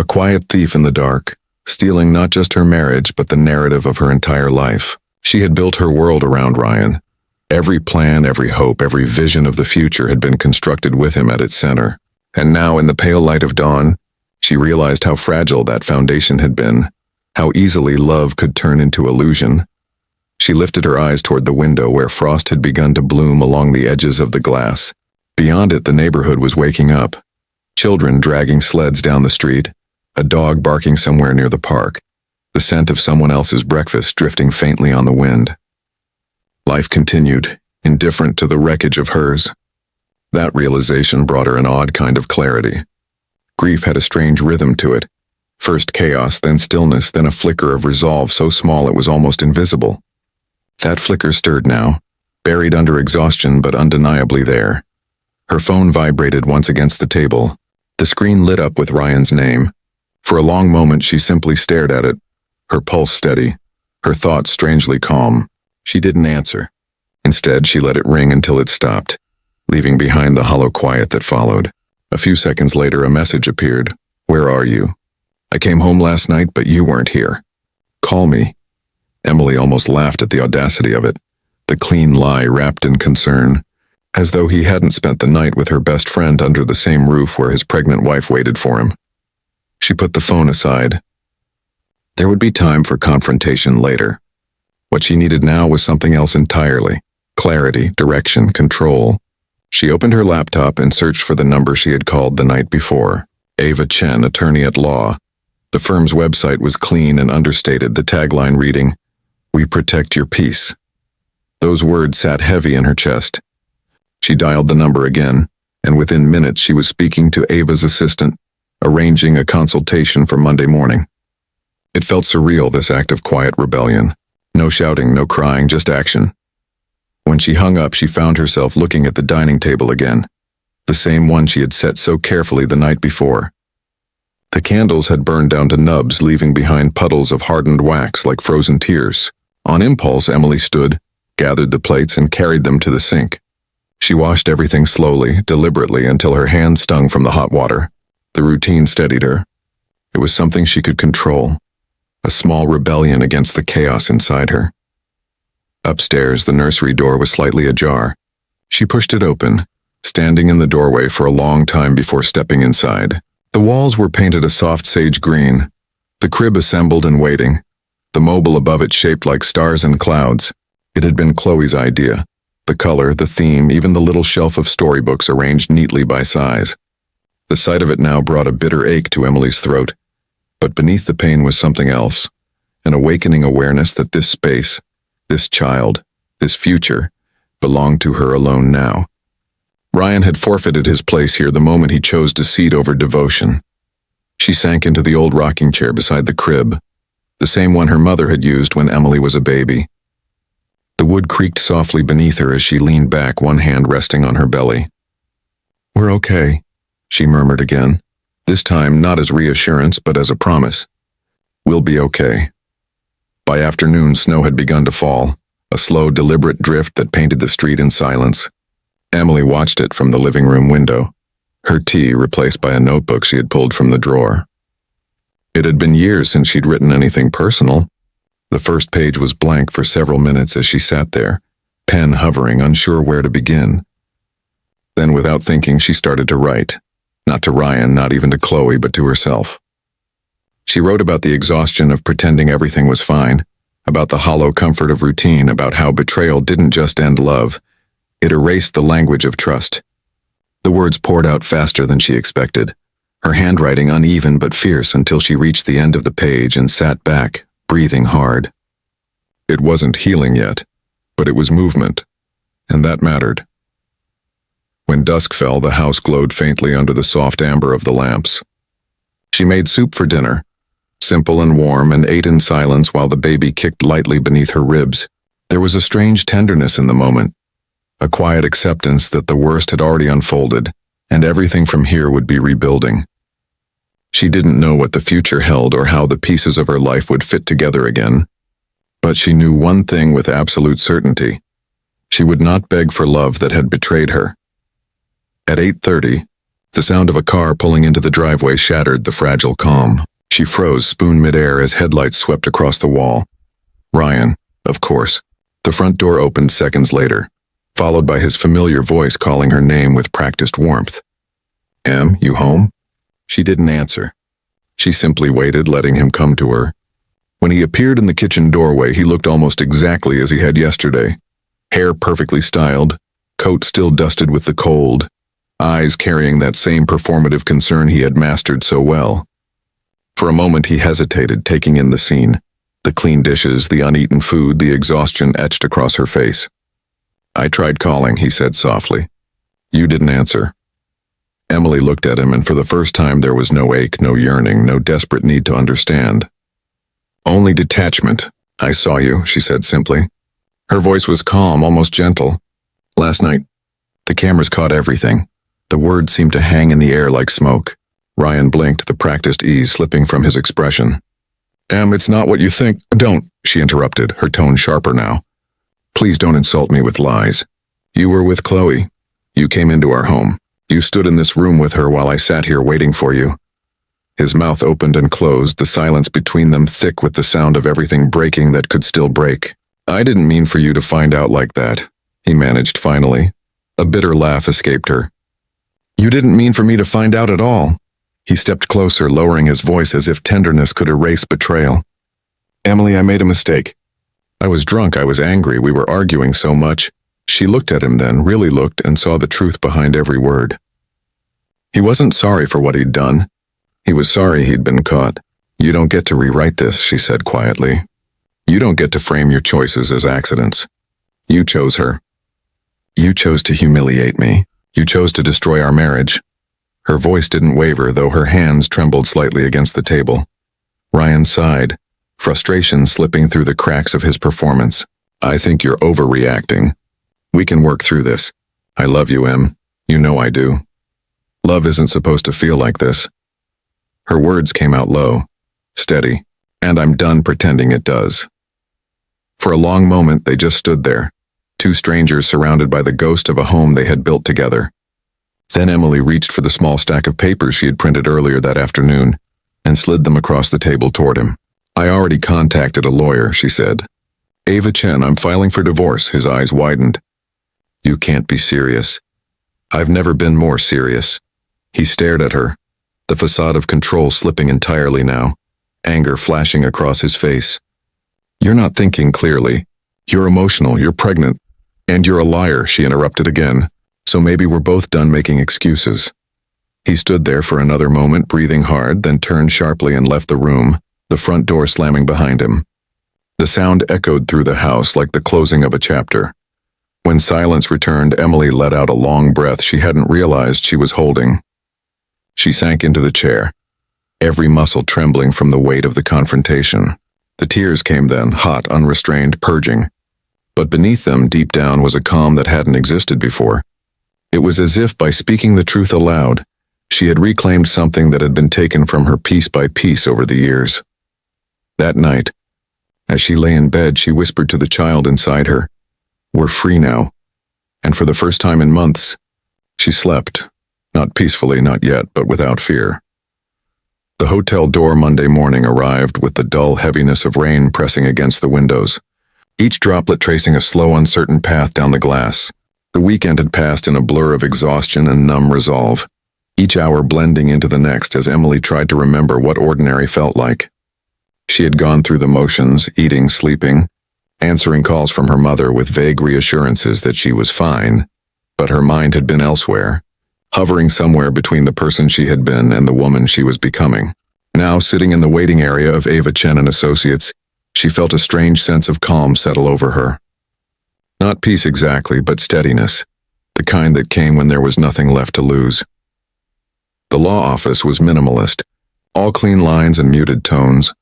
quiet thief in the dark, stealing not just her marriage but the narrative of her entire life. She had built her world around Ryan. Every plan, every hope, every vision of the future had been constructed with him at its center. And now, in the pale light of dawn, she realized how fragile that foundation had been, how easily love could turn into illusion. She lifted her eyes toward the window where frost had begun to bloom along the edges of the glass. Beyond it, the neighborhood was waking up. Children dragging sleds down the street, a dog barking somewhere near the park, the scent of someone else's breakfast drifting faintly on the wind. Life continued, indifferent to the wreckage of hers. That realization brought her an odd kind of clarity. Grief had a strange rhythm to it. First chaos, then stillness, then a flicker of resolve so small it was almost invisible. That flicker stirred now, buried under exhaustion but undeniably there. Her phone vibrated once against the table. The screen lit up with Ryan's name. For a long moment she simply stared at it, her pulse steady, her thoughts strangely calm. She didn't answer. Instead, she let it ring until it stopped, leaving behind the hollow quiet that followed. A few seconds later, a message appeared. "Where are you? I came home last night, but you weren't here. Call me." Emily almost laughed at the audacity of it, the clean lie wrapped in concern, as though he hadn't spent the night with her best friend under the same roof where his pregnant wife waited for him. She put the phone aside. There would be time for confrontation later. What she needed now was something else entirely. Clarity, direction, control. She opened her laptop and searched for the number she had called the night before. Ava Chen, attorney at law. The firm's website was clean and understated, the tagline reading, "We protect your peace." Those words sat heavy in her chest. She dialed the number again, and within minutes she was speaking to Ava's assistant, arranging a consultation for Monday morning. It felt surreal, this act of quiet rebellion. No shouting, no crying, just action. When she hung up, she found herself looking at the dining table again, the same one she had set so carefully the night before. The candles had burned down to nubs, leaving behind puddles of hardened wax like frozen tears. On impulse, Emily stood, gathered the plates, and carried them to the sink. She washed everything slowly, deliberately, until her hands stung from the hot water. The routine steadied her. It was something she could control, a small rebellion against the chaos inside her. Upstairs, the nursery door was slightly ajar. She pushed it open, standing in the doorway for a long time before stepping inside. The walls were painted a soft sage green, the crib assembled and waiting, the mobile above it shaped like stars and clouds. It had been Chloe's idea. The color, the theme, even the little shelf of storybooks arranged neatly by size. The sight of it now brought a bitter ache to Emily's throat. But beneath the pain was something else, an awakening awareness that this space, this child, this future, belonged to her alone now. Ryan had forfeited his place here the moment he chose deceit over devotion. She sank into the old rocking chair beside the crib, the same one her mother had used when Emily was a baby. The wood creaked softly beneath her as she leaned back, one hand resting on her belly. "We're okay," she murmured again, this time not as reassurance but as a promise. "We'll be okay." By afternoon, snow had begun to fall, a slow, deliberate drift that painted the street in silence. Emily watched it from the living room window, her tea replaced by a notebook she had pulled from the drawer. It had been years since she'd written anything personal. The first page was blank for several minutes as she sat there, pen hovering, unsure where to begin. Then, without thinking, she started to write. Not to Ryan, not even to Chloe, but to herself. She wrote about the exhaustion of pretending everything was fine, about the hollow comfort of routine, about how betrayal didn't just end love, it erased the language of trust. The words poured out faster than she expected, her handwriting uneven but fierce until she reached the end of the page and sat back, breathing hard. It wasn't healing yet, but it was movement, and that mattered. When dusk fell, the house glowed faintly under the soft amber of the lamps. She made soup for dinner, simple and warm, and ate in silence while the baby kicked lightly beneath her ribs. There was a strange tenderness in the moment, a quiet acceptance that the worst had already unfolded, and everything from here would be rebuilding. She didn't know what the future held or how the pieces of her life would fit together again, but she knew one thing with absolute certainty. She would not beg for love that had betrayed her. At 8:30, The sound of a car pulling into the driveway shattered the fragile calm. She froze, spoon midair, as headlights swept across the wall. Ryan, of course. The front door opened seconds later, followed by his familiar voice calling her name with practiced warmth. "Em, you home?" She didn't answer. She simply waited, letting him come to her. When he appeared in the kitchen doorway, he looked almost exactly as he had yesterday. Hair perfectly styled, coat still dusted with the cold, eyes carrying that same performative concern he had mastered so well. For a moment he hesitated, taking in the scene. The clean dishes, the uneaten food, the exhaustion etched across her face. "I tried calling," he said softly. "You didn't answer." Emily looked at him, and for the first time there was no ache, no yearning, no desperate need to understand. "Only detachment. I saw you," she said simply. Her voice was calm, almost gentle. "Last night, the cameras caught everything." The words seemed to hang in the air like smoke. Ryan blinked, the practiced ease slipping from his expression. "Em, it's not what you think." "Don't," she interrupted, her tone sharper now. "Please don't insult me with lies. You were with Chloe. You came into our home. You stood in this room with her while I sat here waiting for you." His mouth opened and closed, the silence between them thick with the sound of everything breaking that could still break. "I didn't mean for you to find out like that," he managed finally. A bitter laugh escaped her. "You didn't mean for me to find out at all." He stepped closer, lowering his voice as if tenderness could erase betrayal. "Emily, I made a mistake. I was drunk, I was angry, we were arguing so much." She looked at him then, really looked, and saw the truth behind every word. He wasn't sorry for what he'd done. He was sorry he'd been caught. "You don't get to rewrite this," she said quietly. "You don't get to frame your choices as accidents. You chose her. You chose to humiliate me. You chose to destroy our marriage." Her voice didn't waver, though her hands trembled slightly against the table. Ryan sighed, frustration slipping through the cracks of his performance. "I think you're overreacting. We can work through this. I love you, Em. You know I do. Love isn't supposed to feel like this." Her words came out low, steady, and I'm done pretending it does. For a long moment they just stood there, two strangers surrounded by the ghost of a home they had built together. Then Emily reached for the small stack of papers she had printed earlier that afternoon and slid them across the table toward him. "I already contacted a lawyer," she said. "Ava Chen, I'm filing for divorce." His eyes widened. "You can't be serious." "I've never been more serious." He stared at her, the facade of control slipping entirely now, anger flashing across his face. "You're not thinking clearly. You're emotional, you're pregnant, and you're a liar," she interrupted again. "So maybe we're both done making excuses." He stood there for another moment, breathing hard, then turned sharply and left the room, the front door slamming behind him. The sound echoed through the house like the closing of a chapter. When silence returned, Emily let out a long breath she hadn't realized she was holding. She sank into the chair, every muscle trembling from the weight of the confrontation. The tears came then, hot, unrestrained, purging. But beneath them, deep down, was a calm that hadn't existed before. It was as if, by speaking the truth aloud, she had reclaimed something that had been taken from her piece by piece over the years. That night, as she lay in bed, she whispered to the child inside her, "We're free now." And for the first time in months, she slept. Not peacefully, not yet, but without fear. The hotel door Monday morning arrived with the dull heaviness of rain pressing against the windows, each droplet tracing a slow, uncertain path down the glass. The weekend had passed in a blur of exhaustion and numb resolve, each hour blending into the next as Emily tried to remember what ordinary felt like. She had gone through the motions, eating, sleeping, answering calls from her mother with vague reassurances that she was fine, but her mind had been elsewhere, hovering somewhere between the person she had been and the woman she was becoming. Now, sitting in the waiting area of Ava Chen and Associates, she felt a strange sense of calm settle over her. Not peace exactly, but steadiness, the kind that came when there was nothing left to lose. The law office was minimalist, all clean lines and muted tones,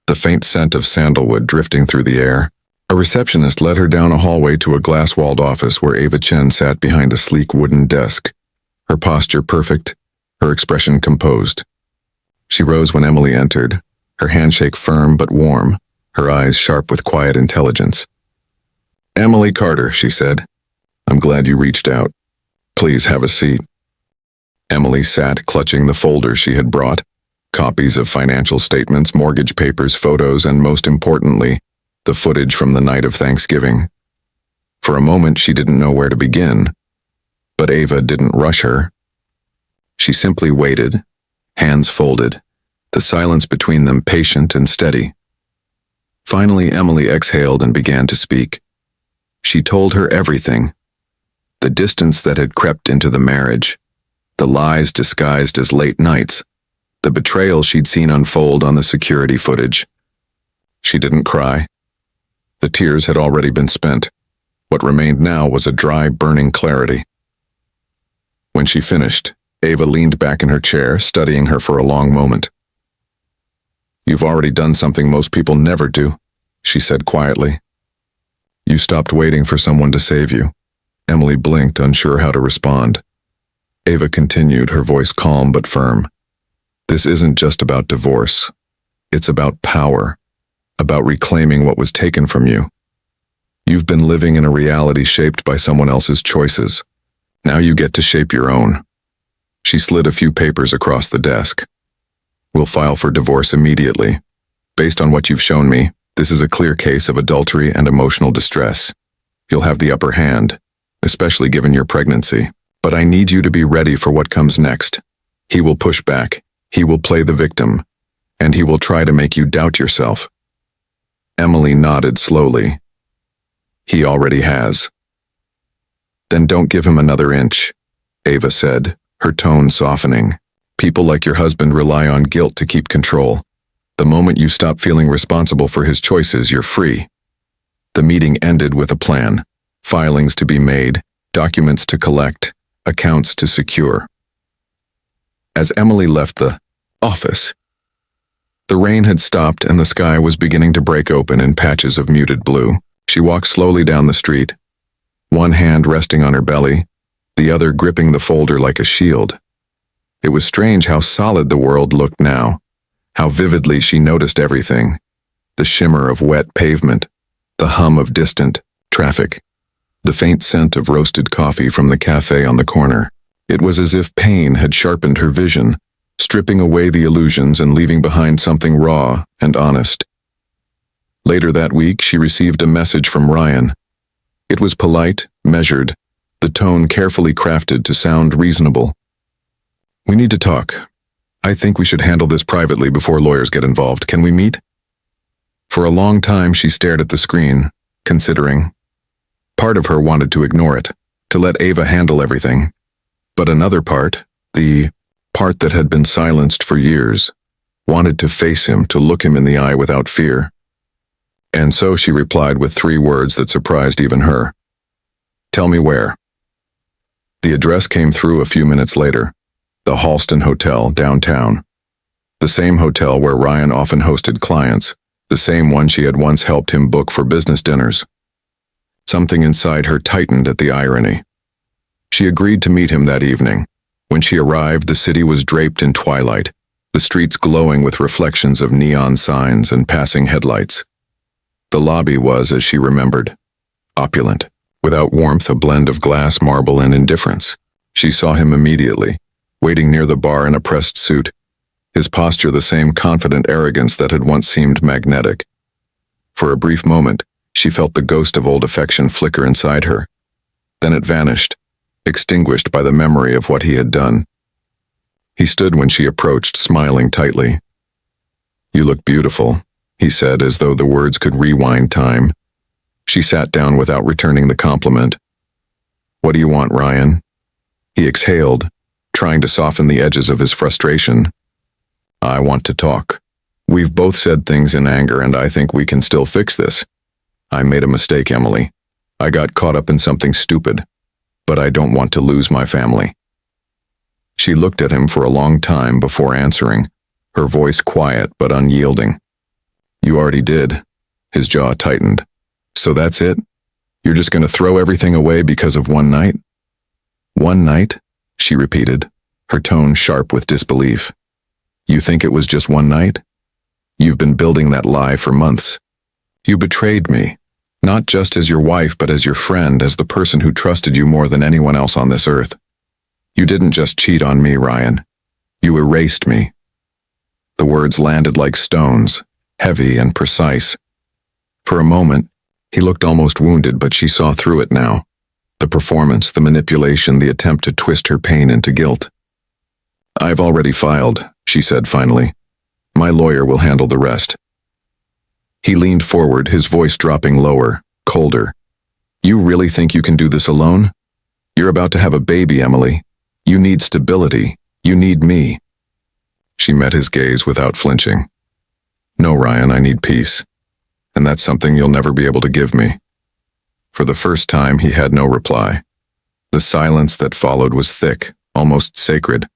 the faint scent of sandalwood drifting through the air. A receptionist led her down a hallway to a glass-walled office where Ava Chen sat behind a sleek wooden desk, her posture perfect, her expression composed. She rose when Emily entered, her handshake firm but warm, her eyes sharp with quiet intelligence. "Emily Carter," she said. "I'm glad you reached out. Please have a seat." Emily sat clutching the folder she had brought, copies of financial statements, mortgage papers, photos, and most importantly, the footage from the night of Thanksgiving. For a moment, she didn't know where to begin, but Ava didn't rush her. She simply waited, hands folded, the silence between them patient and steady. Finally, Emily exhaled and began to speak. She told her everything. The distance that had crept into the marriage, the lies disguised as late nights, the betrayal she'd seen unfold on the security footage. She didn't cry. The tears had already been spent. What remained now was a dry, burning clarity. When she finished, Ava leaned back in her chair, studying her for a long moment. "You've already done something most people never do," she said quietly. "You stopped waiting for someone to save you." Emily blinked, unsure how to respond. Ava continued, her voice calm but firm. "This isn't just about divorce. It's about power, about reclaiming what was taken from you. You've been living in a reality shaped by someone else's choices. Now you get to shape your own." She slid a few papers across the desk. "We'll file for divorce immediately. Based on what you've shown me, this is a clear case of adultery and emotional distress. You'll have the upper hand, especially given your pregnancy. But I need you to be ready for what comes next. He will push back, he will play the victim, and he will try to make you doubt yourself." Emily nodded slowly. "He already has." "Then don't give him another inch," Ava said, her tone softening. "People like your husband rely on guilt to keep control. The moment you stop feeling responsible for his choices, you're free." The meeting ended with a plan. Filings to be made, documents to collect, accounts to secure. As Emily left the office, the rain had stopped and the sky was beginning to break open in patches of muted blue. She walked slowly down the street, one hand resting on her belly, the other gripping the folder like a shield. It was strange how solid the world looked now, how vividly she noticed everything: the shimmer of wet pavement, the hum of distant traffic, the faint scent of roasted coffee from the cafe on the corner. It was as if pain had sharpened her vision, stripping away the illusions and leaving behind something raw and honest. Later that week, she received a message from Ryan. It was polite, measured, the tone carefully crafted to sound reasonable. "We need to talk. I think we should handle this privately before lawyers get involved. Can we meet?" For a long time, she stared at the screen, considering. Part of her wanted to ignore it, to let Ava handle everything. But another part, the part that had been silenced for years, wanted to face him, to look him in the eye without fear. And so she replied with 3 words that surprised even her. "Tell me where." The address came through a few minutes later. The Halston Hotel, downtown. The same hotel where Ryan often hosted clients, the same one she had once helped him book for business dinners. Something inside her tightened at the irony. She agreed to meet him that evening. When she arrived, the city was draped in twilight, the streets glowing with reflections of neon signs and passing headlights. The lobby was, as she remembered, opulent, without warmth, a blend of glass, marble, and indifference. She saw him immediately, waiting near the bar in a pressed suit, his posture the same confident arrogance that had once seemed magnetic. For a brief moment, she felt the ghost of old affection flicker inside her. Then it vanished, extinguished by the memory of what he had done. He stood when she approached, smiling tightly. "You look beautiful," he said, as though the words could rewind time. She sat down without returning the compliment. "What do you want, Ryan?" He exhaled, trying to soften the edges of his frustration. "I want to talk. We've both said things in anger, and I think we can still fix this. I made a mistake, Emily. I got caught up in something stupid, but I don't want to lose my family." She looked at him for a long time before answering, her voice quiet but unyielding. "You already did." His jaw tightened. "So that's it? You're just going to throw everything away because of one night?" "One night?" she repeated, her tone sharp with disbelief. "You think it was just one night? You've been building that lie for months. You betrayed me, not just as your wife but as your friend, as the person who trusted you more than anyone else on this earth." You didn't just cheat on me, Ryan. You erased me." The words landed like stones, heavy and precise. For a moment, he looked almost wounded, but she saw through it now. The performance, the manipulation, the attempt to twist her pain into guilt. "I've already filed," she said finally. "My lawyer will handle the rest." He leaned forward, his voice dropping lower, colder. "You really think you can do this alone? You're about to have a baby, Emily. You need stability. You need me." She met his gaze without flinching. "No, Ryan, I need peace. And that's something you'll never be able to give me." For the first time, he had no reply. The silence that followed was thick, almost sacred.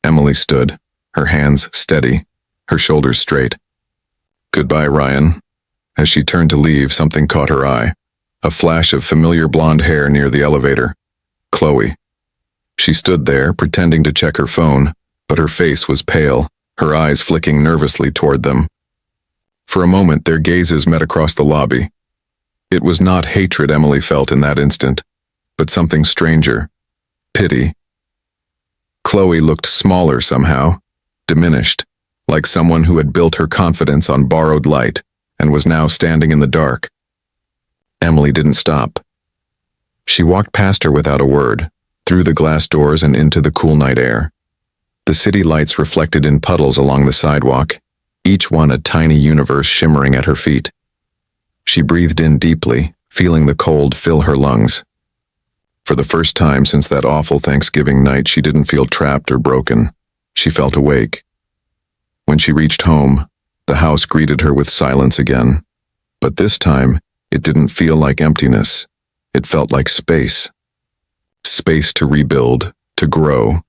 Emily stood, her hands steady, her shoulders straight. "Goodbye, Ryan." As she turned to leave, something caught her eye. A flash of familiar blonde hair near the elevator. Chloe. She stood there, pretending to check her phone, but her face was pale, her eyes flicking nervously toward them. For a moment, their gazes met across the lobby. It was not hatred Emily felt in that instant, but something stranger. Pity. Chloe looked smaller somehow, diminished, like someone who had built her confidence on borrowed light and was now standing in the dark. Emily didn't stop. She walked past her without a word, through the glass doors and into the cool night air. The city lights reflected in puddles along the sidewalk, each one a tiny universe shimmering at her feet. She breathed in deeply, feeling the cold fill her lungs. For the first time since that awful Thanksgiving night, she didn't feel trapped or broken. She felt awake. When she reached home, the house greeted her with silence again. But this time, it didn't feel like emptiness. It felt like space. Space to rebuild, to grow,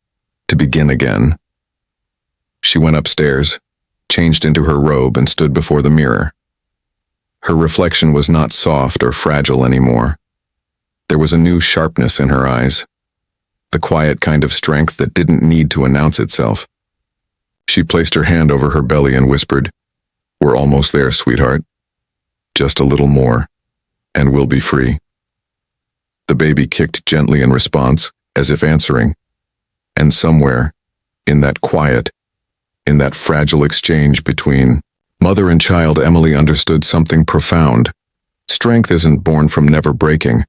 to begin again. She went upstairs, changed into her robe, and stood before the mirror. Her reflection was not soft or fragile anymore. There was a new sharpness in her eyes, the quiet kind of strength that didn't need to announce itself. She placed her hand over her belly and whispered, "We're almost there, sweetheart. Just a little more, and we'll be free." The baby kicked gently in response, as if answering. And somewhere, in that quiet, in that fragile exchange between mother and child, Emily understood something profound. Strength isn't born from never breaking.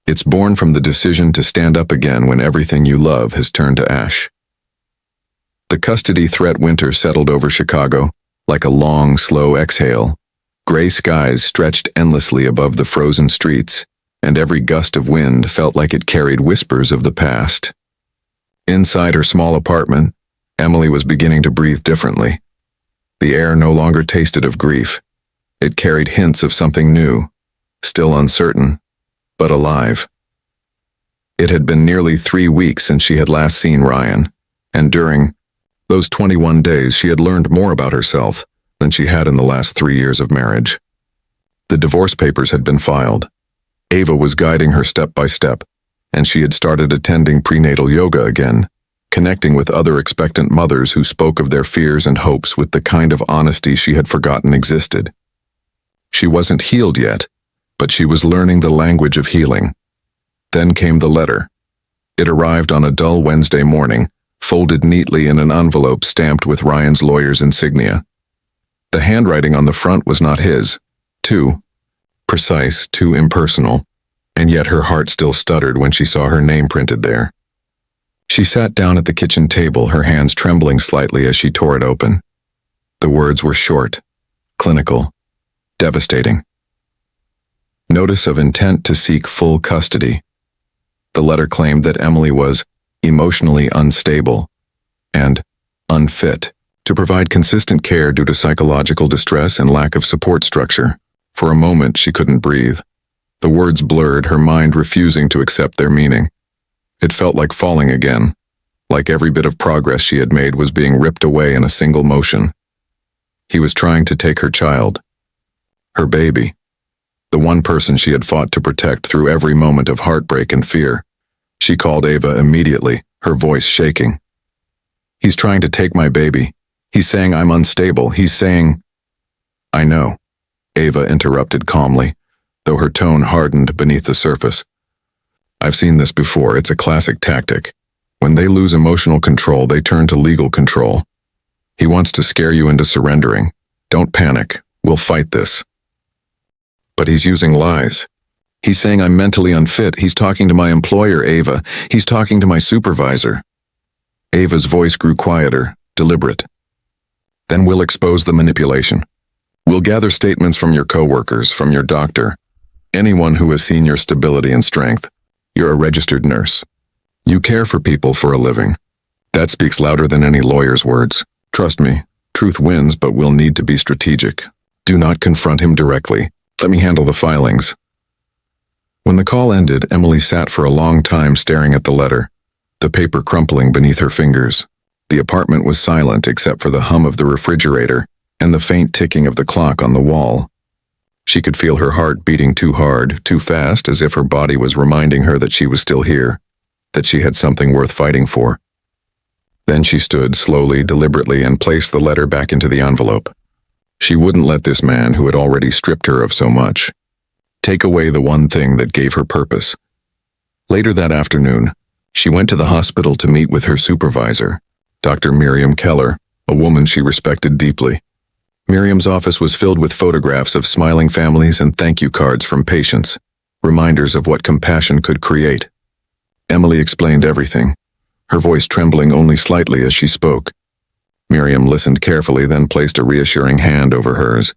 It's born from the decision to stand up again when everything you love has turned to ash. The custody threat winter settled over Chicago, like a long, slow exhale. Gray skies stretched endlessly above the frozen streets, and every gust of wind felt like it carried whispers of the past. Inside her small apartment, Emily was beginning to breathe differently. The air no longer tasted of grief. It carried hints of something new, still uncertain, but alive. It had been nearly 3 weeks since she had last seen Ryan, and during those 21 days she had learned more about herself than she had in the last 3 years of marriage. The divorce papers had been filed. Ava was guiding her step by step, and she had started attending prenatal yoga again, connecting with other expectant mothers who spoke of their fears and hopes with the kind of honesty she had forgotten existed. She wasn't healed yet, but she was learning the language of healing. Then came the letter. It arrived on a dull Wednesday morning, folded neatly in an envelope stamped with Ryan's lawyer's insignia. The handwriting on the front was not his. Too precise, too impersonal, and yet her heart still stuttered when she saw her name printed there. She sat down at the kitchen table, her hands trembling slightly as she tore it open. The words were short, clinical, devastating. Notice of intent to seek full custody. The letter claimed that Emily was emotionally unstable and unfit to provide consistent care due to psychological distress and lack of support structure. For a moment, she couldn't breathe. The words blurred, her mind refusing to accept their meaning. It felt like falling again, like every bit of progress she had made was being ripped away in a single motion. He was trying to take her child, her baby, the one person she had fought to protect through every moment of heartbreak and fear. She called Ava immediately, her voice shaking. "He's trying to take my baby. He's saying I'm unstable. He's saying—" "I know," Ava interrupted calmly, though her tone hardened beneath the surface. I've seen this before. It's a classic tactic. When they lose emotional control, they turn to legal control. He wants to scare you into surrendering. Don't panic. We'll fight this. But he's using lies. He's saying I'm mentally unfit. He's talking to my employer, Ava. He's talking to my supervisor. Ava's voice grew quieter, deliberate. Then we'll expose the manipulation. We'll gather statements from your coworkers, from your doctor, anyone who has seen your stability and strength. You're a registered nurse. You care for people for a living. That speaks louder than any lawyer's words. Trust me, truth wins, but we'll need to be strategic. Do not confront him directly. Let me handle the filings. When the call ended, Emily sat for a long time staring at the letter, the paper crumpling beneath her fingers. The apartment was silent except for the hum of the refrigerator and the faint ticking of the clock on the wall. She could feel her heart beating too hard, too fast, as if her body was reminding her that she was still here, that she had something worth fighting for. Then she stood slowly, deliberately, and placed the letter back into the envelope. She wouldn't let this man, who had already stripped her of so much, take away the one thing that gave her purpose. Later that afternoon, she went to the hospital to meet with her supervisor, Dr. Miriam Keller, a woman she respected deeply. Miriam's office was filled with photographs of smiling families and thank you cards from patients, reminders of what compassion could create. Emily explained everything, her voice trembling only slightly as she spoke. Miriam listened carefully, then placed a reassuring hand over hers.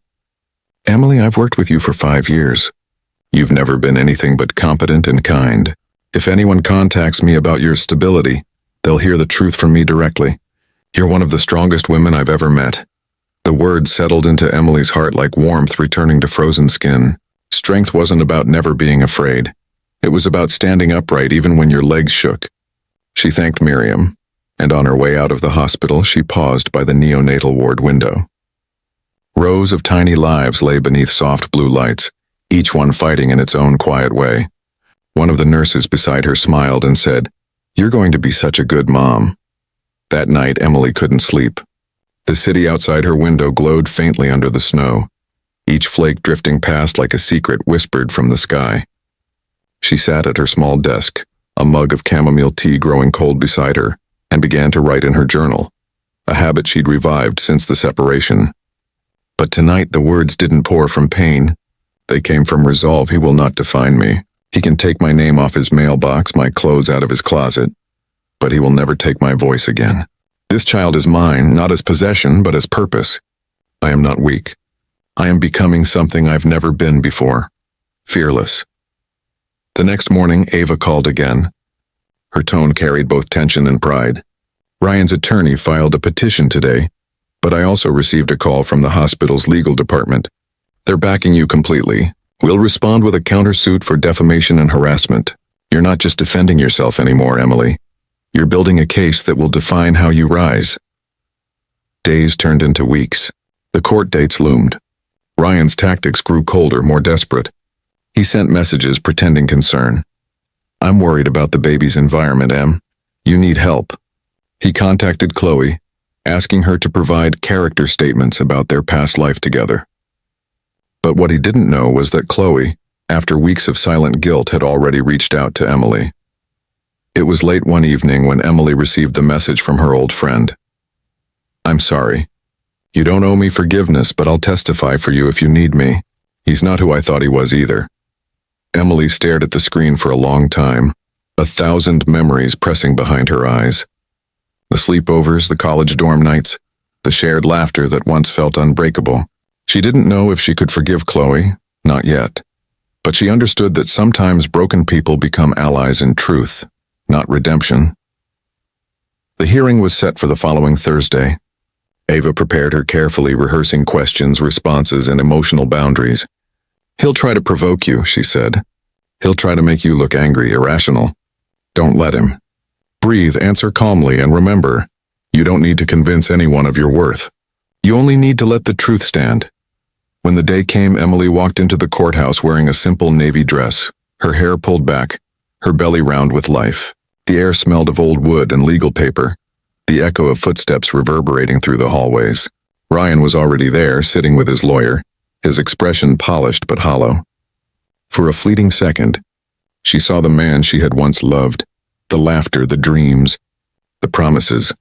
Emily, I've worked with you for 5 years. You've never been anything but competent and kind. If anyone contacts me about your stability, they'll hear the truth from me directly. You're one of the strongest women I've ever met. The words settled into Emily's heart like warmth returning to frozen skin. Strength wasn't about never being afraid. It was about standing upright even when your legs shook. She thanked Miriam, and on her way out of the hospital, she paused by the neonatal ward window. Rows of tiny lives lay beneath soft blue lights, each one fighting in its own quiet way. One of the nurses beside her smiled and said, "You're going to be such a good mom." That night, Emily couldn't sleep. The city outside her window glowed faintly under the snow, each flake drifting past like a secret whispered from the sky. She sat at her small desk, a mug of chamomile tea growing cold beside her, and began to write in her journal, a habit she'd revived since the separation. But tonight the words didn't pour from pain. They came from resolve. He will not define me. He can take my name off his mailbox, my clothes out of his closet, but he will never take my voice again. This child is mine, not as possession, but as purpose. I am not weak. I am becoming something I've never been before. Fearless. The next morning, Ava called again. Her tone carried both tension and pride. Ryan's attorney filed a petition today, but I also received a call from the hospital's legal department. They're backing you completely. We'll respond with a countersuit for defamation and harassment. You're not just defending yourself anymore, Emily. You're building a case that will define how you rise. Days turned into weeks. The court dates loomed. Ryan's tactics grew colder, more desperate. He sent messages pretending concern. I'm worried about the baby's environment, Em. You need help. He contacted Chloe, asking her to provide character statements about their past life together. But what he didn't know was that Chloe, after weeks of silent guilt, had already reached out to Emily. It was late one evening when Emily received the message from her old friend. I'm sorry. You don't owe me forgiveness, but I'll testify for you if you need me. He's not who I thought he was either. Emily stared at the screen for a long time, 1,000 memories pressing behind her eyes. The sleepovers, the college dorm nights, the shared laughter that once felt unbreakable. She didn't know if she could forgive Chloe, not yet. But she understood that sometimes broken people become allies in truth, not redemption. The hearing was set for the following Thursday. Ava prepared her carefully, rehearsing questions, responses, and emotional boundaries. He'll try to provoke you, she said. He'll try to make you look angry, irrational. Don't let him. Breathe, answer calmly, and remember, you don't need to convince anyone of your worth. You only need to let the truth stand. When the day came, Emily walked into the courthouse wearing a simple navy dress, her hair pulled back, her belly round with life. The air smelled of old wood and legal paper, the echo of footsteps reverberating through the hallways. Ryan was already there, sitting with his lawyer, his expression polished but hollow. For a fleeting second, She saw the man she had once loved, the laughter, the dreams, the promises.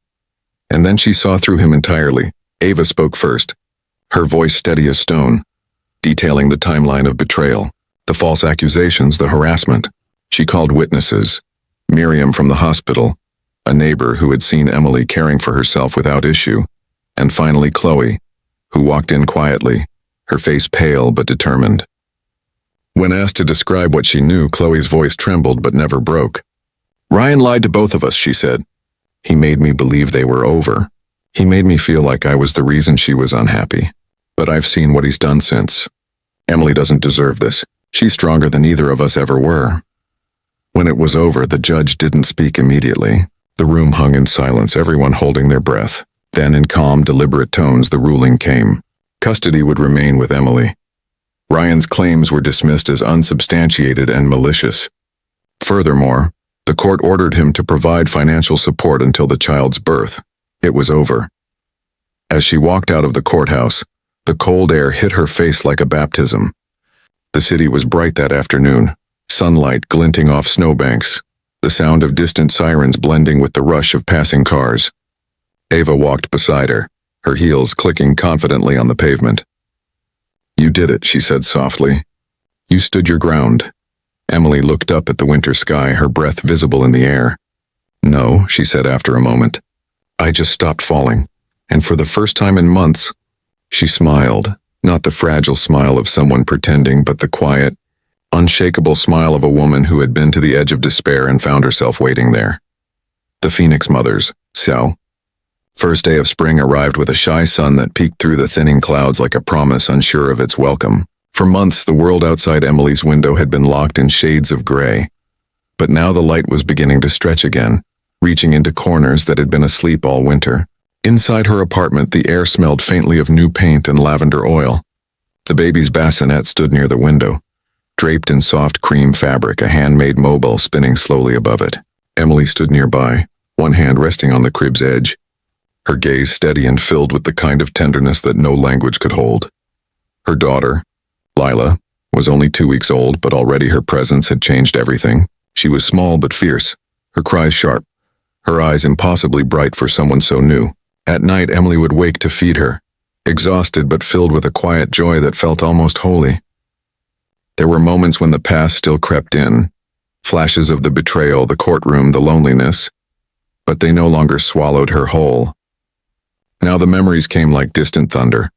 And then she saw through him entirely. Ava spoke first, her voice steady as stone, detailing the timeline of betrayal, the false accusations, the harassment. She called witnesses, Miriam from the hospital, a neighbor who had seen Emily caring for herself without issue, and finally Chloe, who walked in quietly, her face pale but determined. When asked to describe what she knew, Chloe's voice trembled but never broke. "Ryan lied to both of us," she said. "He made me believe they were over. He made me feel like I was the reason she was unhappy. But I've seen what he's done since. Emily doesn't deserve this. She's stronger than either of us ever were." When it was over, the judge didn't speak immediately. The room hung in silence, everyone holding their breath. Then, in calm, deliberate tones, the ruling came. Custody would remain with Emily. Ryan's claims were dismissed as unsubstantiated and malicious. Furthermore, the court ordered him to provide financial support until the child's birth. It was over. As she walked out of the courthouse, the cold air hit her face like a baptism. The city was bright that afternoon, sunlight glinting off snowbanks, the sound of distant sirens blending with the rush of passing cars. Ava walked beside her, her heels clicking confidently on the pavement. "You did it," she said softly. "You stood your ground." Emily looked up at the winter sky, her breath visible in the air. "No," she said after a moment. "I just stopped falling, and for the first time in months," she smiled, not the fragile smile of someone pretending, but the quiet, unshakable smile of a woman who had been to the edge of despair and found herself waiting there. The Phoenix mothers, so. First day of spring arrived with a shy sun that peeked through the thinning clouds like a promise unsure of its welcome. For months, the world outside Emily's window had been locked in shades of gray. But now the light was beginning to stretch again, reaching into corners that had been asleep all winter. Inside her apartment, the air smelled faintly of new paint and lavender oil. The baby's bassinet stood near the window, draped in soft cream fabric, a handmade mobile spinning slowly above it. Emily stood nearby, one hand resting on the crib's edge, her gaze steady and filled with the kind of tenderness that no language could hold. Her daughter, Lila, was only 2 weeks old, but already her presence had changed everything. She was small but fierce, her cries sharp, her eyes impossibly bright for someone so new. At night, Emily would wake to feed her, exhausted but filled with a quiet joy that felt almost holy. There were moments when the past still crept in, flashes of the betrayal, the courtroom, the loneliness, but they no longer swallowed her whole. Now the memories came like distant thunder,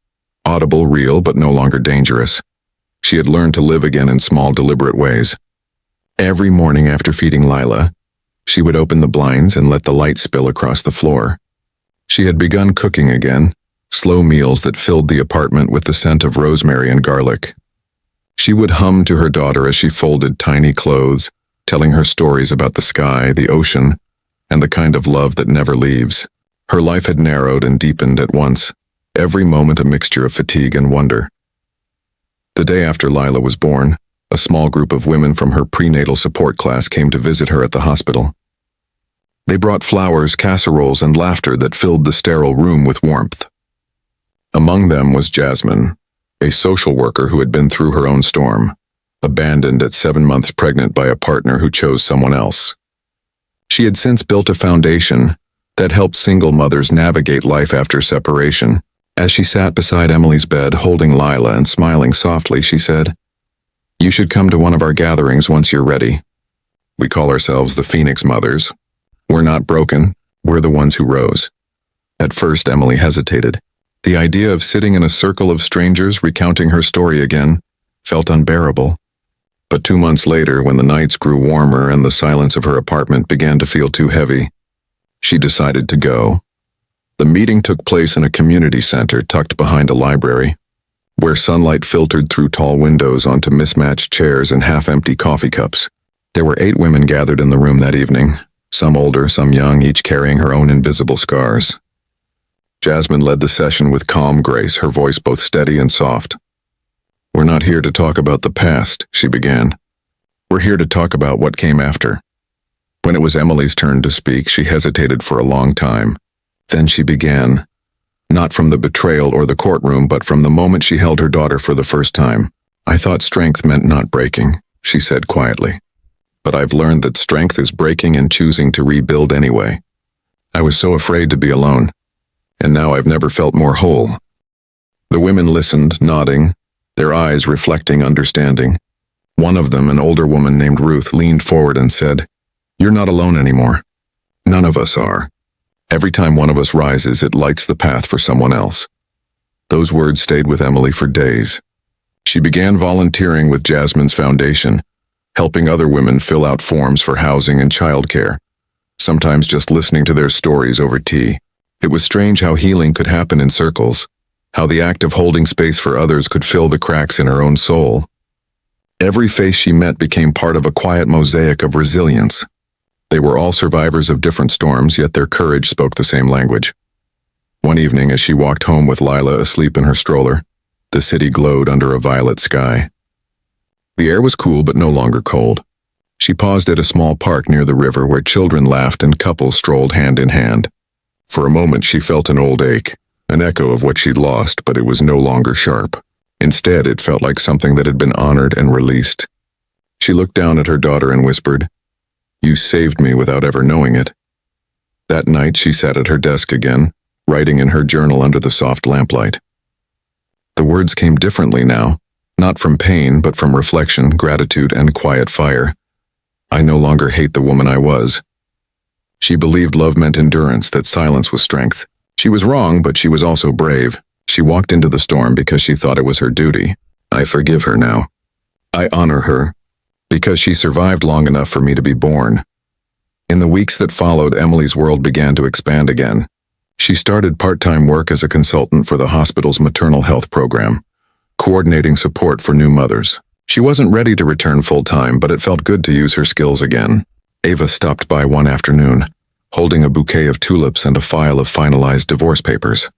audible, real, but no longer dangerous. She had learned to live again in small, deliberate ways. Every morning after feeding Lila, she would open the blinds and let the light spill across the floor. She had begun cooking again, slow meals that filled the apartment with the scent of rosemary and garlic. She would hum to her daughter as she folded tiny clothes, telling her stories about the sky, the ocean, and the kind of love that never leaves. Her life had narrowed and deepened at once, every moment a mixture of fatigue and wonder. The day after Lila was born, a small group of women from her prenatal support class came to visit her at the hospital. They brought flowers, casseroles, and laughter that filled the sterile room with warmth. Among them was Jasmine, a social worker who had been through her own storm, abandoned at 7 months pregnant by a partner who chose someone else. She had since built a foundation that helped single mothers navigate life after separation. As she sat beside Emily's bed, holding Lila and smiling softly, she said, "You should come to one of our gatherings once you're ready. We call ourselves the Phoenix Mothers. We're not broken, we're the ones who rose." At first, Emily hesitated. The idea of sitting in a circle of strangers recounting her story again felt unbearable. But 2 months later, when the nights grew warmer and the silence of her apartment began to feel too heavy, she decided to go. The meeting took place in a community center tucked behind a library, where sunlight filtered through tall windows onto mismatched chairs and half-empty coffee cups. There were 8 women gathered in the room that evening, some older, some young, each carrying her own invisible scars. Jasmine led the session with calm grace, her voice both steady and soft. "We're not here to talk about the past," she began. "We're here to talk about what came after." When it was Emily's turn to speak, she hesitated for a long time. Then she began, not from the betrayal or the courtroom, but from the moment she held her daughter for the first time. "I thought strength meant not breaking," she said quietly. but I've learned that strength is breaking and choosing to rebuild anyway. I was so afraid to be alone, and now I've never felt more whole." The women listened, nodding, their eyes reflecting understanding. One of them, an older woman named Ruth, leaned forward and said, "You're not alone anymore. None of us are. Every time one of us rises, it lights the path for someone else." Those words stayed with Emily for days. She began volunteering with Jasmine's foundation, helping other women fill out forms for housing and childcare, sometimes just listening to their stories over tea. It was strange how healing could happen in circles, how the act of holding space for others could fill the cracks in her own soul. Every face she met became part of a quiet mosaic of resilience. They were all survivors of different storms, yet their courage spoke the same language. One evening, as she walked home with Lila asleep in her stroller, the city glowed under a violet sky. The air was cool but no longer cold. She paused at a small park near the river where children laughed and couples strolled hand in hand. For a moment she felt an old ache, an echo of what she'd lost, but it was no longer sharp. Instead, it felt like something that had been honored and released. She looked down at her daughter and whispered, "You saved me without ever knowing it." That night she sat at her desk again, writing in her journal under the soft lamplight. The words came differently now, not from pain, but from reflection, gratitude, and quiet fire. "I no longer hate the woman I was." She believed love meant endurance, that silence was strength. She was wrong, but she was also brave. She walked into the storm because she thought it was her duty. "I forgive her now. I honor her, because she survived long enough for me to be born." In the weeks that followed, Emily's world began to expand again. She started part-time work as a consultant for the hospital's maternal health program, coordinating support for new mothers. She wasn't ready to return full-time, but it felt good to use her skills again. Ava stopped by one afternoon, holding a bouquet of tulips and a file of finalized divorce papers.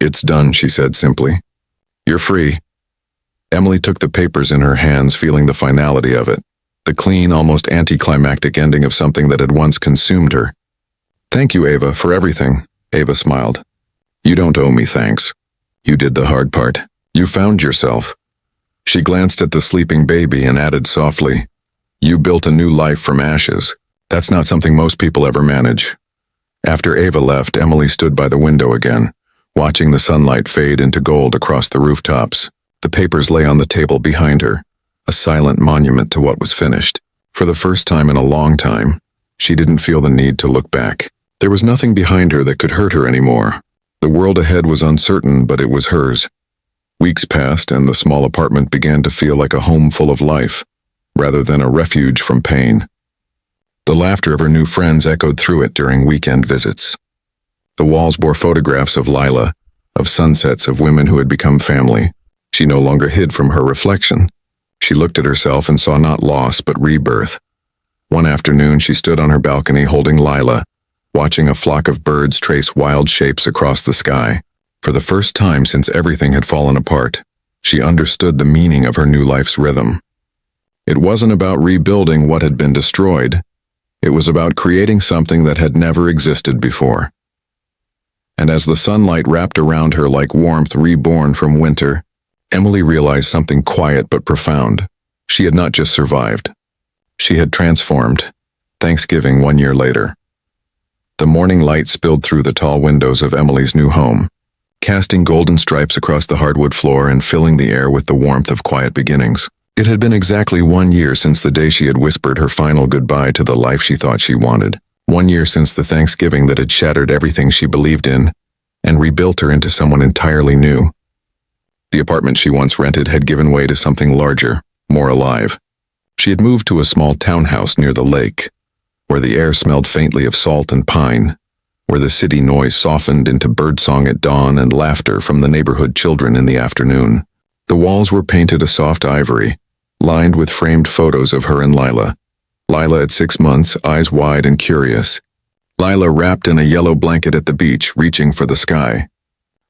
"It's done," she said simply. "You're free." Emily took the papers in her hands, feeling the finality of it, the clean, almost anticlimactic ending of something that had once consumed her. "Thank you, Ava, for everything," Ava smiled. "You don't owe me thanks. You did the hard part. You found yourself." She glanced at the sleeping baby and added softly, "You built a new life from ashes. That's not something most people ever manage." After Ava left, Emily stood by the window again, watching the sunlight fade into gold across the rooftops. The papers lay on the table behind her, a silent monument to what was finished. For the first time in a long time, she didn't feel the need to look back. There was nothing behind her that could hurt her anymore. The world ahead was uncertain, but it was hers. Weeks passed, and the small apartment began to feel like a home full of life, rather than a refuge from pain. The laughter of her new friends echoed through it during weekend visits. The walls bore photographs of Lila, of sunsets, of women who had become family. She no longer hid from her reflection. She looked at herself and saw not loss, but rebirth. One afternoon, she stood on her balcony holding Lila, watching a flock of birds trace wild shapes across the sky. For the first time since everything had fallen apart, she understood the meaning of her new life's rhythm. It wasn't about rebuilding what had been destroyed. It was about creating something that had never existed before. And as the sunlight wrapped around her like warmth reborn from winter, Emily realized something quiet but profound. She had not just survived. She had transformed. Thanksgiving 1 year later. The morning light spilled through the tall windows of Emily's new home, casting golden stripes across the hardwood floor and filling the air with the warmth of quiet beginnings. It had been exactly 1 year since the day she had whispered her final goodbye to the life she thought she wanted. 1 year since the Thanksgiving that had shattered everything she believed in and rebuilt her into someone entirely new. The apartment she once rented had given way to something larger, more alive. She had moved to a small townhouse near the lake, where the air smelled faintly of salt and pine, where the city noise softened into birdsong at dawn and laughter from the neighborhood children in the afternoon. The walls were painted a soft ivory, lined with framed photos of her and Lila. Lila at 6 months, eyes wide and curious. Lila wrapped in a yellow blanket at the beach, reaching for the sky.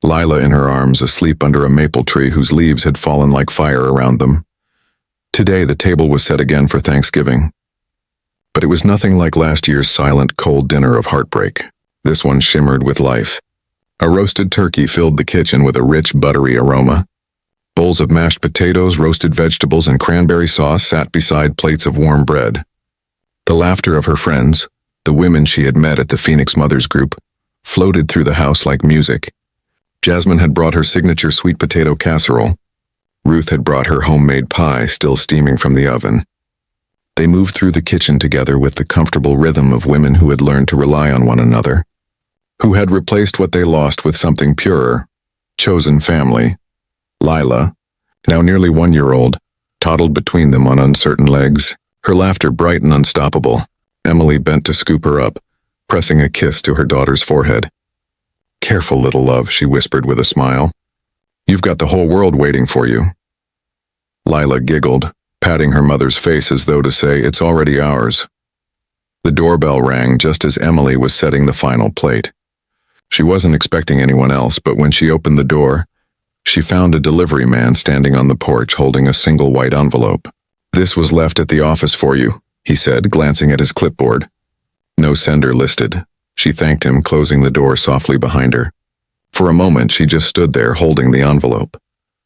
Lila in her arms, asleep under a maple tree whose leaves had fallen like fire around them. Today the table was set again for Thanksgiving. But it was nothing like last year's silent, cold dinner of heartbreak. This one shimmered with life. A roasted turkey filled the kitchen with a rich, buttery aroma. Bowls of mashed potatoes, roasted vegetables, and cranberry sauce sat beside plates of warm bread. The laughter of her friends, the women she had met at the Phoenix Mothers group, floated through the house like music. Jasmine had brought her signature sweet potato casserole. Ruth had brought her homemade pie still steaming from the oven. They moved through the kitchen together with the comfortable rhythm of women who had learned to rely on one another, who had replaced what they lost with something purer. Chosen family. Lila, now nearly 1-year-old, toddled between them on uncertain legs, her laughter bright and unstoppable. Emily bent to scoop her up, pressing a kiss to her daughter's forehead. "Careful, little love," she whispered with a smile. "You've got the whole world waiting for you." Lila giggled, patting her mother's face as though to say, "It's already ours." The doorbell rang just as Emily was setting the final plate. She wasn't expecting anyone else, but when she opened the door, she found a delivery man standing on the porch holding a single white envelope. "This was left at the office for you," he said, glancing at his clipboard. No sender listed. She thanked him, closing the door softly behind her. For a moment, she just stood there holding the envelope,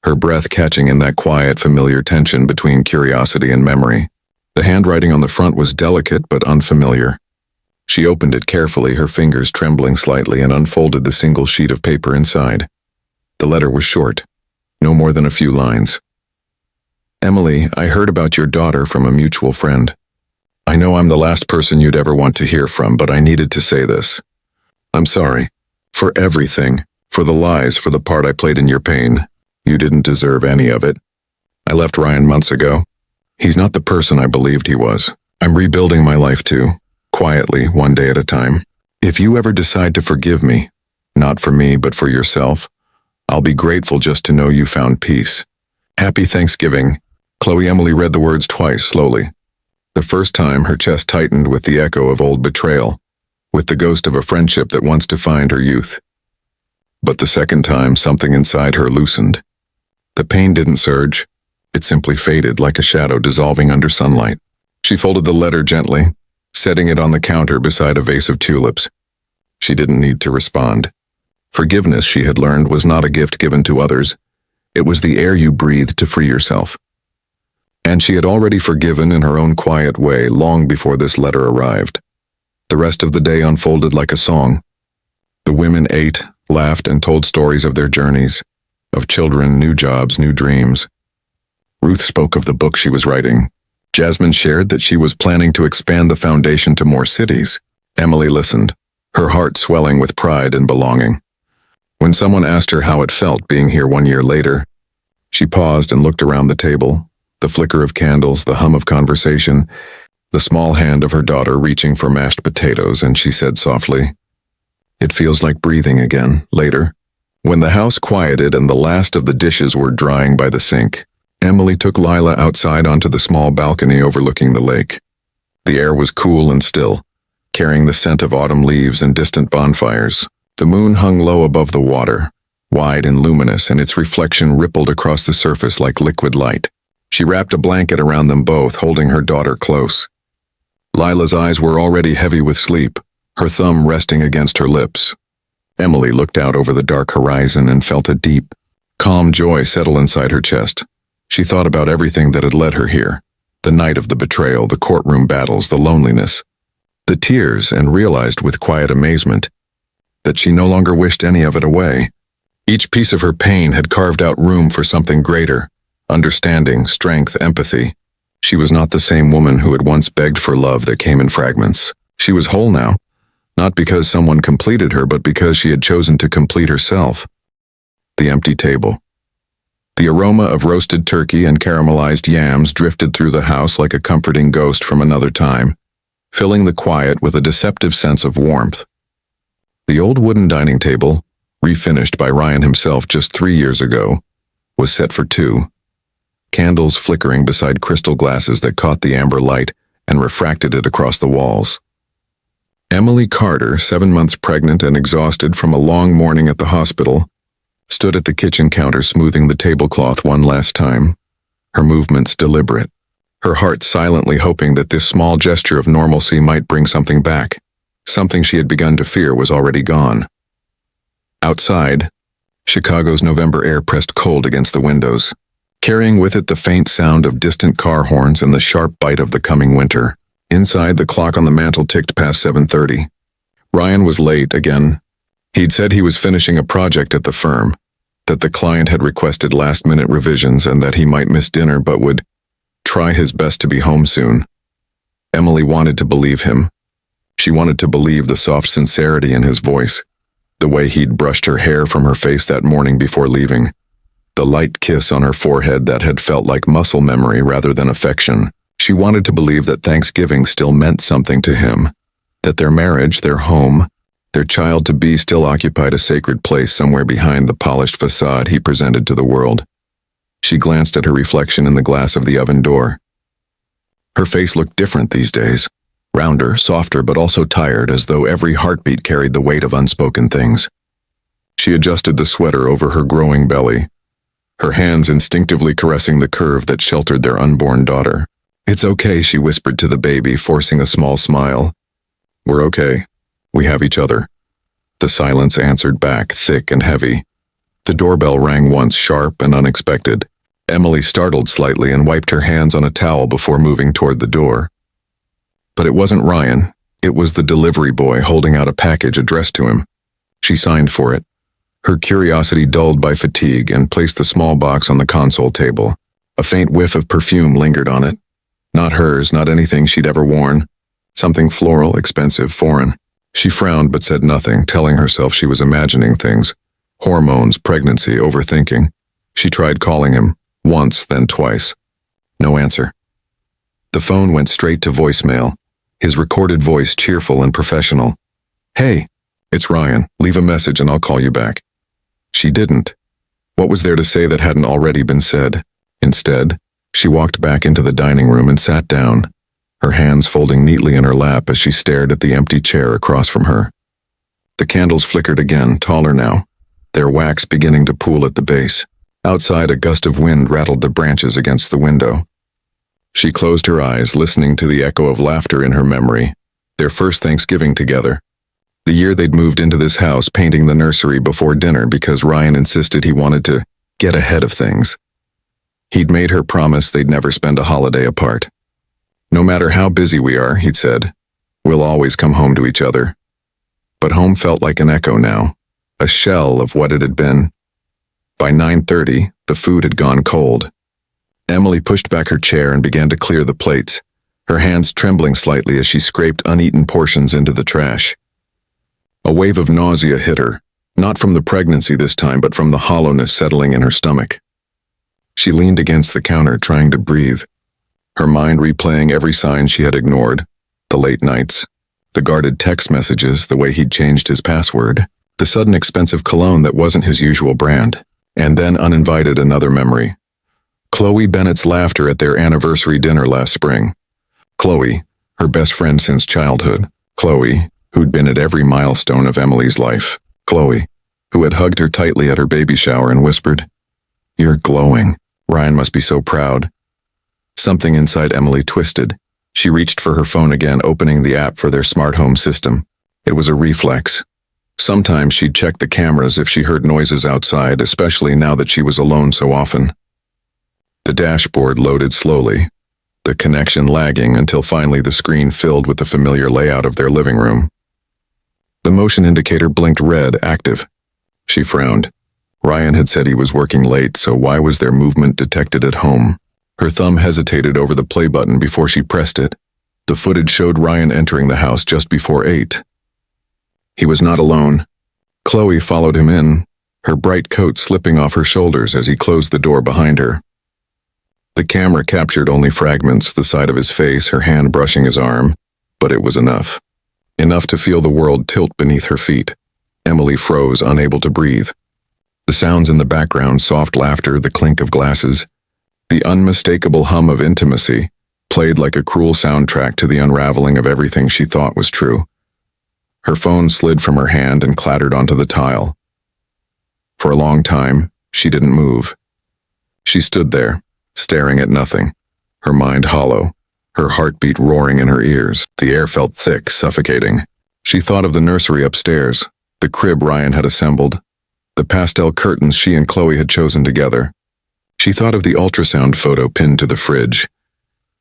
her breath catching in that quiet, familiar tension between curiosity and memory. The handwriting on the front was delicate but unfamiliar. She opened it carefully, her fingers trembling slightly, and unfolded the single sheet of paper inside. The letter was short, no more than a few lines. "Emily, I heard about your daughter from a mutual friend. I know I'm the last person you'd ever want to hear from, but I needed to say this. I'm sorry. For everything. For the lies, for the part I played in your pain. You didn't deserve any of it. I left Ryan months ago. He's not the person I believed he was. I'm rebuilding my life too. Quietly, one day at a time. If you ever decide to forgive me, not for me, but for yourself, I'll be grateful just to know you found peace. Happy Thanksgiving." Chloe Emily read the words twice, slowly. The first time, her chest tightened with the echo of old betrayal, with the ghost of a friendship that once defined her youth. But the second time, something inside her loosened. The pain didn't surge. It simply faded like a shadow dissolving under sunlight. She folded the letter gently, setting it on the counter beside a vase of tulips. She didn't need to respond. Forgiveness, she had learned, was not a gift given to others. It was the air you breathed to free yourself. And she had already forgiven in her own quiet way long before this letter arrived. The rest of the day unfolded like a song. The women ate, laughed, and told stories of their journeys, of children, new jobs, new dreams. Ruth spoke of the book she was writing. Jasmine shared that she was planning to expand the foundation to more cities. Emily listened, her heart swelling with pride and belonging. When someone asked her how it felt being here 1 year later, she paused and looked around the table, the flicker of candles, the hum of conversation, the small hand of her daughter reaching for mashed potatoes, and she said softly, "It feels like breathing again." Later, when the house quieted and the last of the dishes were drying by the sink, Emily took Lila outside onto the small balcony overlooking the lake. The air was cool and still, carrying the scent of autumn leaves and distant bonfires. The moon hung low above the water, wide and luminous, and its reflection rippled across the surface like liquid light. She wrapped a blanket around them both, holding her daughter close. Lila's eyes were already heavy with sleep, her thumb resting against her lips. Emily looked out over the dark horizon and felt a deep, calm joy settle inside her chest. She thought about everything that had led her here. The night of the betrayal, the courtroom battles, the loneliness, the tears, and realized with quiet amazement that she no longer wished any of it away. Each piece of her pain had carved out room for something greater. Understanding, strength, empathy. She was not the same woman who had once begged for love that came in fragments. She was whole now, not because someone completed her, but because she had chosen to complete herself. The empty table. The aroma of roasted turkey and caramelized yams drifted through the house like a comforting ghost from another time, filling the quiet with a deceptive sense of warmth. The old wooden dining table, refinished by Ryan himself just 3 years ago, was set for two. Candles flickering beside crystal glasses that caught the amber light and refracted it across the walls. Emily Carter, 7 months pregnant and exhausted from a long morning at the hospital, stood at the kitchen counter smoothing the tablecloth one last time, her movements deliberate, her heart silently hoping that this small gesture of normalcy might bring something back. Something she had begun to fear was already gone. Outside, Chicago's November air pressed cold against the windows, carrying with it the faint sound of distant car horns and the sharp bite of the coming winter. Inside, the clock on the mantel ticked past 7:30. Ryan was late again. He'd said he was finishing a project at the firm, that the client had requested last-minute revisions and that he might miss dinner but would try his best to be home soon. Emily wanted to believe him. She wanted to believe the soft sincerity in his voice, the way he'd brushed her hair from her face that morning before leaving, the light kiss on her forehead that had felt like muscle memory rather than affection. She wanted to believe that Thanksgiving still meant something to him, that their marriage, their home, their child-to-be still occupied a sacred place somewhere behind the polished facade he presented to the world. She glanced at her reflection in the glass of the oven door. Her face looked different these days, rounder, softer, but also tired, as though every heartbeat carried the weight of unspoken things. She adjusted the sweater over her growing belly, her hands instinctively caressing the curve that sheltered their unborn daughter. "It's okay," she whispered to the baby, forcing a small smile. "We're okay. We have each other." The silence answered back, thick and heavy. The doorbell rang once, sharp and unexpected. Emily startled slightly and wiped her hands on a towel before moving toward the door. But it wasn't Ryan. It was the delivery boy holding out a package addressed to him. She signed for it, her curiosity dulled by fatigue, and placed the small box on the console table. A faint whiff of perfume lingered on it. Not hers, not anything she'd ever worn. Something floral, expensive, foreign. She frowned but said nothing, telling herself she was imagining things. Hormones, pregnancy, overthinking. She tried calling him, once, then twice. No answer. The phone went straight to voicemail, his recorded voice cheerful and professional. "Hey, it's Ryan. Leave a message and I'll call you back." She didn't. What was there to say that hadn't already been said? Instead, she walked back into the dining room and sat down, her hands folding neatly in her lap as she stared at the empty chair across from her. The candles flickered again, taller now, their wax beginning to pool at the base. Outside, a gust of wind rattled the branches against the window. She closed her eyes, listening to the echo of laughter in her memory. Their first Thanksgiving together. The year they'd moved into this house, painting the nursery before dinner because Ryan insisted he wanted to get ahead of things. He'd made her promise they'd never spend a holiday apart. "No matter how busy we are," he'd said, "we'll always come home to each other." But home felt like an echo now, a shell of what it had been. By 9:30, the food had gone cold. Emily pushed back her chair and began to clear the plates, her hands trembling slightly as she scraped uneaten portions into the trash. A wave of nausea hit her, not from the pregnancy this time, but from the hollowness settling in her stomach. She leaned against the counter, trying to breathe, her mind replaying every sign she had ignored, the late nights, the guarded text messages, the way he'd changed his password, the sudden expensive cologne that wasn't his usual brand, and then uninvited another memory. Chloe Bennett's laughter at their anniversary dinner last spring. Chloe, her best friend since childhood. Chloe, who'd been at every milestone of Emily's life. Chloe, who had hugged her tightly at her baby shower and whispered, "You're glowing. Ryan must be so proud." Something inside Emily twisted. She reached for her phone again, opening the app for their smart home system. It was a reflex. Sometimes she'd check the cameras if she heard noises outside, especially now that she was alone so often. The dashboard loaded slowly, the connection lagging until finally the screen filled with the familiar layout of their living room. The motion indicator blinked red, active. She frowned. Ryan had said he was working late, so why was there movement detected at home? Her thumb hesitated over the play button before she pressed it. The footage showed Ryan entering the house just before 8. He was not alone. Chloe followed him in, her bright coat slipping off her shoulders as he closed the door behind her. The camera captured only fragments, the side of his face, her hand brushing his arm, but it was enough. Enough to feel the world tilt beneath her feet. Emily froze, unable to breathe. The sounds in the background, soft laughter, the clink of glasses, the unmistakable hum of intimacy, played like a cruel soundtrack to the unraveling of everything she thought was true. Her phone slid from her hand and clattered onto the tile. For a long time, she didn't move. She stood there, staring at nothing, her mind hollow, her heartbeat roaring in her ears. The air felt thick, suffocating. She thought of the nursery upstairs, the crib Ryan had assembled, the pastel curtains she and Chloe had chosen together. She thought of the ultrasound photo pinned to the fridge,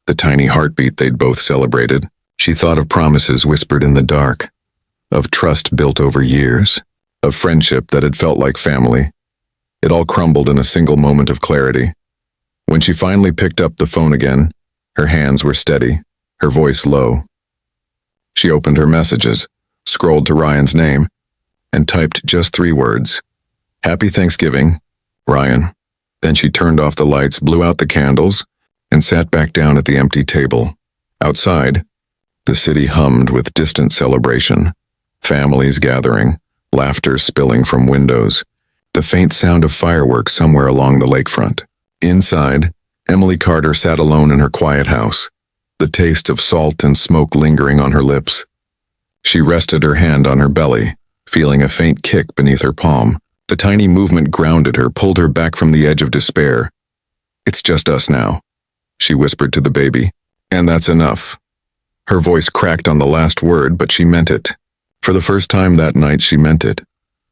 the tiny heartbeat they'd both celebrated, She thought of promises whispered in the dark, of trust built over years, of friendship that had felt like family. It all crumbled in a single moment of clarity. When she finally picked up the phone again, her hands were steady, her voice low. She opened her messages, scrolled to Ryan's name, and typed just 3 words. Happy Thanksgiving, Ryan. Then she turned off the lights, blew out the candles, and sat back down at the empty table. Outside, the city hummed with distant celebration. Families gathering, laughter spilling from windows, the faint sound of fireworks somewhere along the lakefront. Inside, Emily Carter sat alone in her quiet house, the taste of salt and smoke lingering on her lips. She rested her hand on her belly, feeling a faint kick beneath her palm. The tiny movement grounded her, pulled her back from the edge of despair. It's just us now, she whispered to the baby. And that's enough. Her voice cracked on the last word, but she meant it. For the first time that night, she meant it.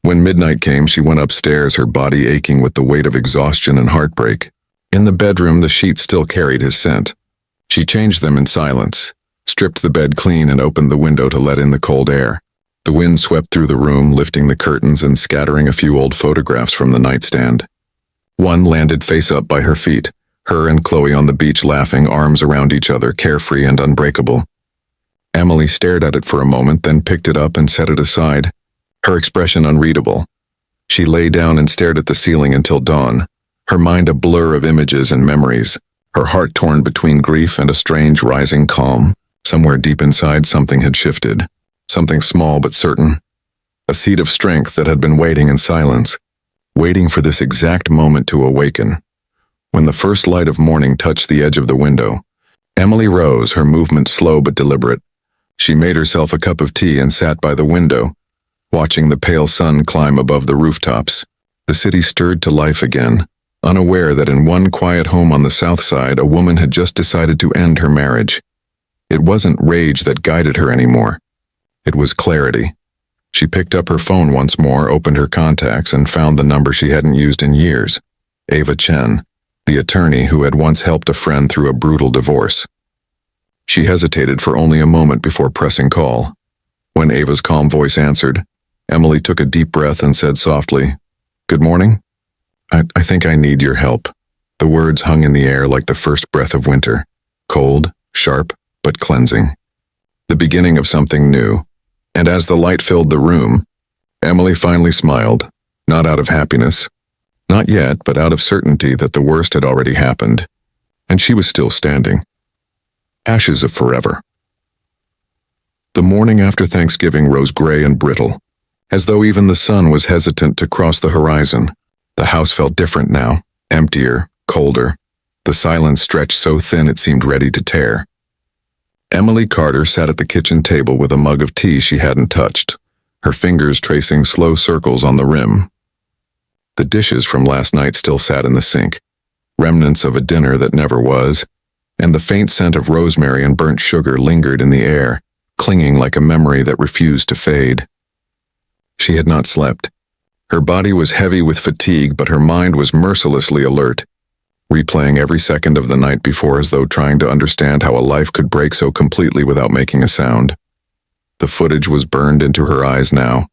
When midnight came, she went upstairs, her body aching with the weight of exhaustion and heartbreak. In the bedroom, the sheets still carried his scent. She changed them in silence, stripped the bed clean, and opened the window to let in the cold air. The wind swept through the room, lifting the curtains and scattering a few old photographs from the nightstand. One landed face up by her feet, her and Chloe on the beach laughing, arms around each other, carefree and unbreakable. Emily stared at it for a moment, then picked it up and set it aside, her expression unreadable. She lay down and stared at the ceiling until dawn, her mind a blur of images and memories, her heart torn between grief and a strange rising calm. Somewhere deep inside, something had shifted, something small but certain, a seed of strength that had been waiting in silence, waiting for this exact moment to awaken. When the first light of morning touched the edge of the window, Emily rose, her movement slow but deliberate. She made herself a cup of tea and sat by the window, watching the pale sun climb above the rooftops. The city stirred to life again, unaware that in one quiet home on the south side, a woman had just decided to end her marriage. It wasn't rage that guided her anymore. It was clarity. She picked up her phone once more, opened her contacts, and found the number she hadn't used in years. Ava Chen, the attorney who had once helped a friend through a brutal divorce. She hesitated for only a moment before pressing call. When Ava's calm voice answered, Emily took a deep breath and said softly, "Good morning? I think I need your help." The words hung in the air like the first breath of winter, cold, sharp, but cleansing. The beginning of something new. And as the light filled the room, Emily finally smiled, not out of happiness, not yet, but out of certainty that the worst had already happened, and she was still standing. Ashes of forever. The morning after Thanksgiving rose gray and brittle, as though even the sun was hesitant to cross the horizon. The house felt different now, emptier, colder, the silence stretched so thin it seemed ready to tear. Emily Carter sat at the kitchen table with a mug of tea she hadn't touched, her fingers tracing slow circles on the rim. The dishes from last night still sat in the sink, remnants of a dinner that never was, and the faint scent of rosemary and burnt sugar lingered in the air, clinging like a memory that refused to fade. She had not slept. Her body was heavy with fatigue, but her mind was mercilessly alert, replaying every second of the night before as though trying to understand how a life could break so completely without making a sound. The footage was burned into her eyes now,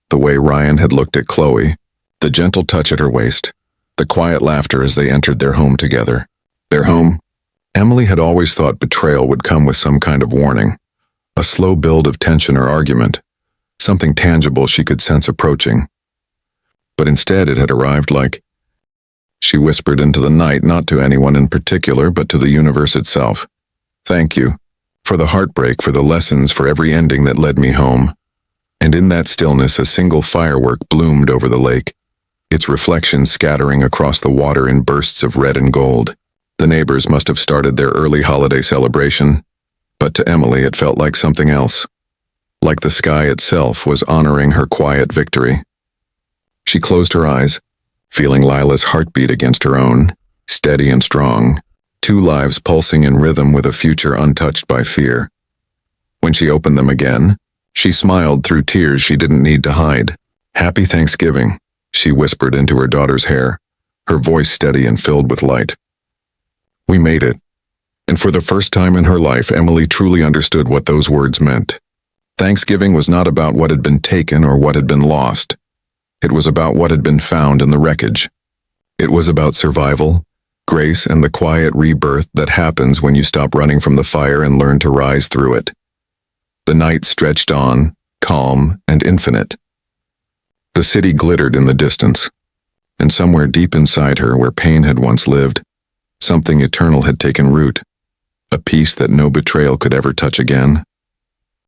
the way Ryan had looked at Chloe, the gentle touch at her waist, the quiet laughter as they entered their home together. Their home? Emily had always thought betrayal would come with some kind of warning, a slow build of tension or argument, something tangible she could sense approaching. But instead it had arrived like... She whispered into the night, not to anyone in particular, but to the universe itself. "Thank you. For the heartbreak, for the lessons, for every ending that led me home." And in that stillness, a single firework bloomed over the lake, its reflection scattering across the water in bursts of red and gold. The neighbors must have started their early holiday celebration, but to Emily it felt like something else. Like the sky itself was honoring her quiet victory. She closed her eyes, feeling Lila's heartbeat against her own, steady and strong, 2 lives pulsing in rhythm with a future untouched by fear. When she opened them again, she smiled through tears she didn't need to hide. "Happy Thanksgiving," she whispered into her daughter's hair, her voice steady and filled with light. "We made it. And for the first time in her life, Emily truly understood what those words meant. Thanksgiving was not about what had been taken or what had been lost. It was about what had been found in the wreckage. It was about survival, grace, and the quiet rebirth that happens when you stop running from the fire and learn to rise through it. The night stretched on, calm and infinite. The city glittered in the distance, and somewhere deep inside her, where pain had once lived, something eternal had taken root, a peace that no betrayal could ever touch again.